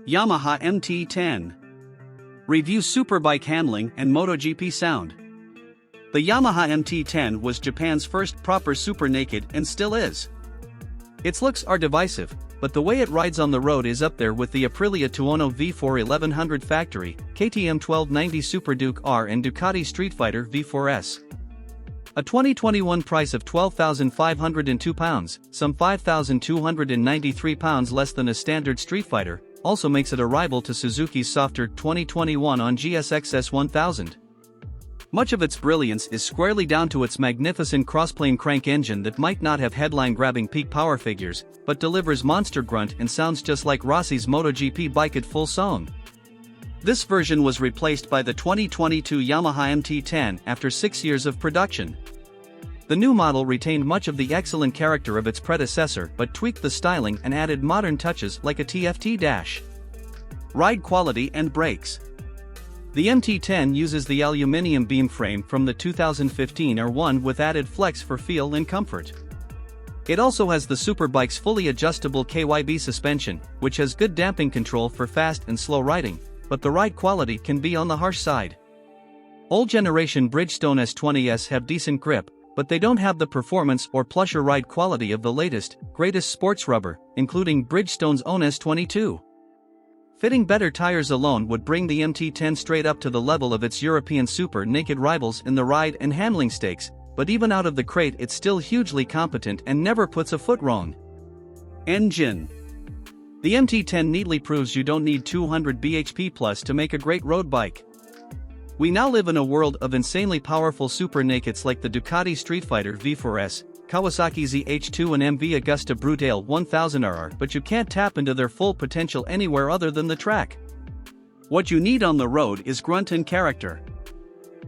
Yamaha MT-10. Review Superbike handling and MotoGP sound. The Yamaha MT-10 was Japan's first proper super naked and still is. Its looks are divisive, but the way it rides on the road is up there with the Aprilia Tuono V4 1100 factory, KTM 1290 Super Duke R and Ducati Streetfighter V4S. A 2021 price of £12,502, some £5,293 less than a standard Streetfighter, also makes it a rival to Suzuki's softer 2021 on GSX-S 1000. Much of its brilliance is squarely down to its magnificent crossplane crank engine that might not have headline-grabbing peak power figures, but delivers monster grunt and sounds just like Rossi's MotoGP bike at full song. This version was replaced by the 2022 Yamaha MT-10 after 6 years of production. The new model retained much of the excellent character of its predecessor but tweaked the styling and added modern touches like a TFT dash. Ride quality and brakes. The MT-10 uses the aluminium beam frame from the 2015 R1 with added flex for feel and comfort. It also has the Superbike's fully adjustable KYB suspension, which has good damping control for fast and slow riding, but the ride quality can be on the harsh side. Old generation Bridgestone S20s have decent grip, but they don't have the performance or plusher ride quality of the latest, greatest sports rubber, including Bridgestone's own S22. Fitting better tires alone would bring the MT-10 straight up to the level of its European super naked rivals in the ride and handling stakes, but even out of the crate it's still hugely competent and never puts a foot wrong. Engine. The MT-10 neatly proves you don't need 200 bhp plus to make a great road bike. We now live in a world of insanely powerful super nakeds like the Ducati Streetfighter V4S, Kawasaki ZH2 and MV Agusta Brutale 1000RR, but you can't tap into their full potential anywhere other than the track. What you need on the road is grunt and character.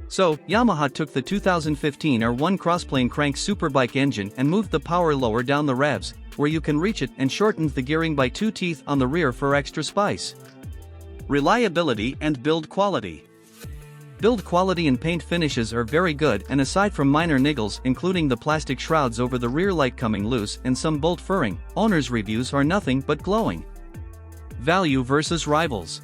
So, Yamaha took the 2015 R1 crossplane crank Superbike engine and moved the power lower down the revs, where you can reach it, and shortened the gearing by 2 teeth on the rear for extra spice. Reliability and build quality. Build quality and paint finishes are very good, and aside from minor niggles including the plastic shrouds over the rear light coming loose and some bolt furring, owner's reviews are nothing but glowing. Value versus rivals.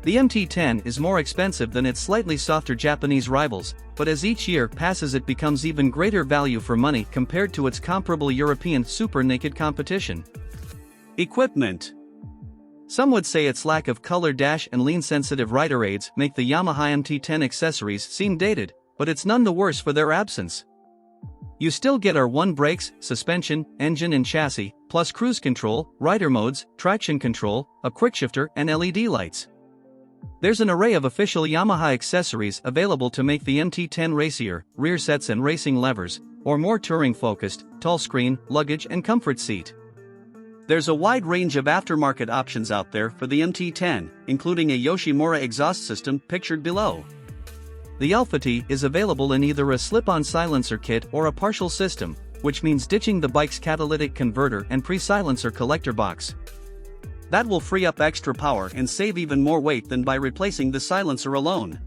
The MT-10 is more expensive than its slightly softer Japanese rivals, but as each year passes it becomes even greater value for money compared to its comparable European super naked competition. Equipment. Some would say its lack of color dash and lean-sensitive rider aids make the Yamaha MT-10 accessories seem dated, but it's none the worse for their absence. You still get R1 brakes, suspension, engine and chassis, plus cruise control, rider modes, traction control, a quickshifter and LED lights. There's an array of official Yamaha accessories available to make the MT-10 racier, rear sets and racing levers, or more touring-focused, tall screen, luggage and comfort seat. There's a wide range of aftermarket options out there for the MT-10, including a Yoshimura exhaust system pictured below. The Alpha T is available in either a slip-on silencer kit or a partial system, which means ditching the bike's catalytic converter and pre-silencer collector box. That will free up extra power and save even more weight than by replacing the silencer alone.